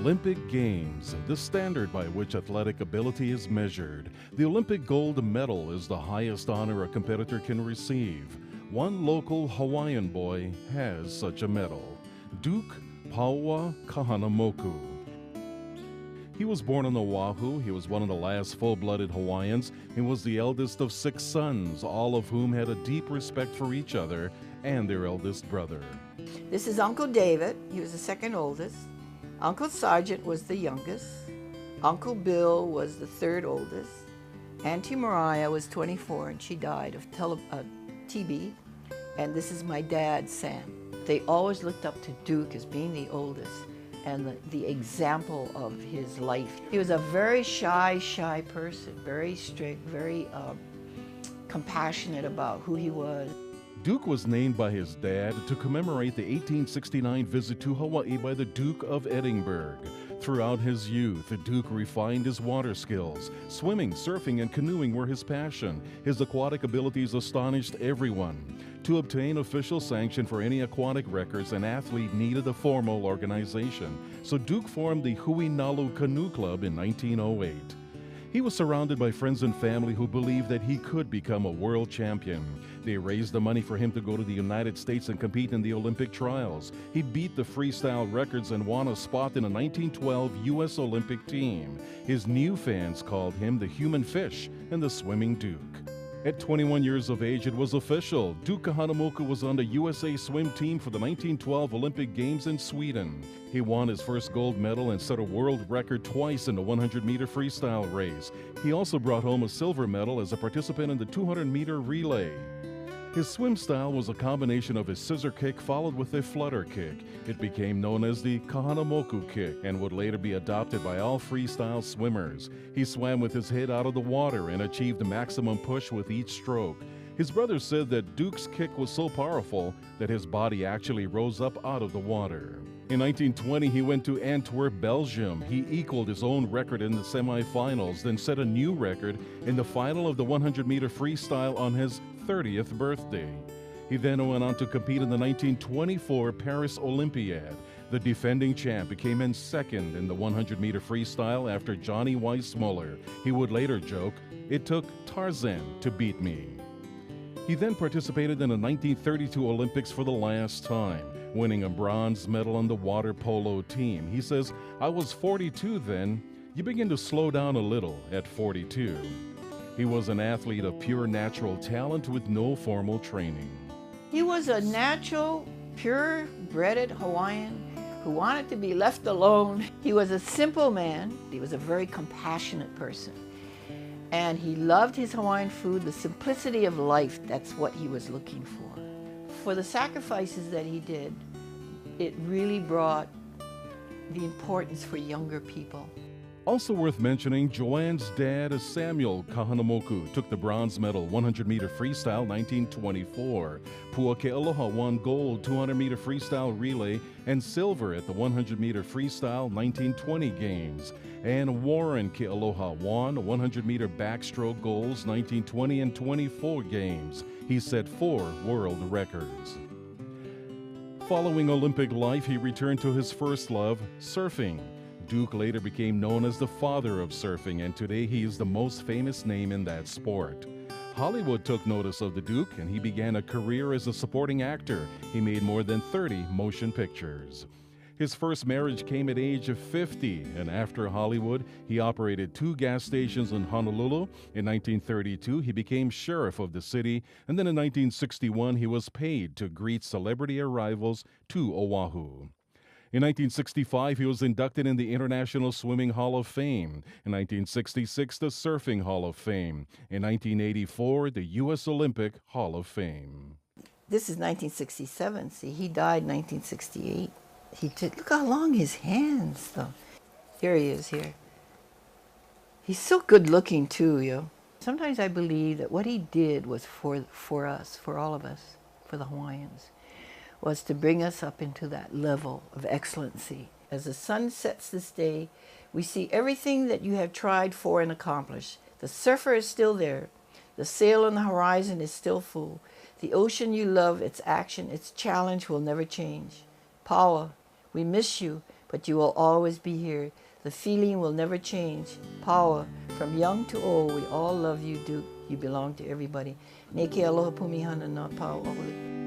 Olympic Games, the standard by which athletic ability is measured. The Olympic gold medal is the highest honor a competitor can receive. One local Hawaiian boy has such a medal, Duke Paoa Kahanamoku. He was born on Oahu. He was one of the last full-blooded Hawaiians and was the eldest of 6 sons, all of whom had a deep respect for each other and their eldest brother. This is Uncle David. He was the second oldest. Uncle Sergeant was the youngest. Uncle Bill was the third oldest. Auntie Mariah was 24 and she died of TB. And this is my dad, Sam. They always looked up to Duke as being the oldest and the example of his life. He was a very shy person, very strict, very compassionate about who he was. Duke was named by his dad to commemorate the 1869 visit to Hawaii by the Duke of Edinburgh. Throughout his youth, Duke refined his water skills. Swimming, surfing, and canoeing were his passion. His aquatic abilities astonished everyone. To obtain official sanction for any aquatic records, an athlete needed a formal organization. So Duke formed the Huinalu Canoe Club in 1908. He was surrounded by friends and family who believed that he could become a world champion. They raised the money for him to go to the United States and compete in the Olympic trials. He beat the freestyle records and won a spot in a 1912 U.S. Olympic team. His new fans called him the human fish and the swimming Duke. At 21 years of age, it was official. Duke Kahanamoku was on the USA swim team for the 1912 Olympic Games in Sweden. He won his first gold medal and set a world record twice in the 100-meter freestyle race. He also brought home a silver medal as a participant in the 200-meter relay. His swim style was a combination of his scissor kick followed with a flutter kick. It became known as the Kahanamoku kick and would later be adopted by all freestyle swimmers. He swam with his head out of the water and achieved maximum push with each stroke. His brother said that Duke's kick was so powerful that his body actually rose up out of the water. In 1920, he went to Antwerp, Belgium. He equaled his own record in the semifinals, then set a new record in the final of the 100-meter freestyle on his 30th birthday. He then went on to compete in the 1924 Paris Olympiad. The defending champ became in second in the 100-meter freestyle after Johnny Weissmuller. He would later joke, "It took Tarzan to beat me." He then participated in the 1932 Olympics for the last time, winning a bronze medal on the water polo team. He says, "I was 42 then. You begin to slow down a little at 42. He was an athlete of pure natural talent with no formal training. He was a natural, pure-blooded Hawaiian who wanted to be left alone. He was a simple man. He was a very compassionate person. And he loved his Hawaiian food, the simplicity of life. That's what he was looking for. For the sacrifices that he did, it really brought the importance for younger people. Also worth mentioning, Joanne's dad, Samuel Kahanamoku, took the bronze medal 100-meter freestyle 1924. Puakealoha won gold 200-meter freestyle relay and silver at the 100-meter freestyle 1920 games. And Warren Kealoha won 100-meter backstroke golds 1920 and 24 games. He set 4 world records. Following Olympic life, he returned to his first love, surfing. Duke later became known as the father of surfing, and today he is the most famous name in that sport. Hollywood took notice of the Duke, and he began a career as a supporting actor. He made more than 30 motion pictures. His first marriage came at age of 50, and after Hollywood, he operated 2 gas stations in Honolulu. In 1932, he became sheriff of the city, and then in 1961, he was paid to greet celebrity arrivals to Oahu. In 1965, he was inducted in the International Swimming Hall of Fame. In 1966, the Surfing Hall of Fame. In 1984, the U.S. Olympic Hall of Fame. This is 1967. See, he died in 1968. Look how long his hands, though. Here he is here. He's so good looking, too, yo. Sometimes I believe that what he did was for us, for all of us, for the Hawaiians, was to bring us up into that level of excellency. As the sun sets this day, we see everything that you have tried for and accomplished. The surfer is still there. The sail on the horizon is still full. The ocean you love, its action, its challenge will never change. Paoa, we miss you, but you will always be here. The feeling will never change. Paoa, from young to old, we all love you, Duke. You belong to everybody. Neke aloha pumihana na Paoa.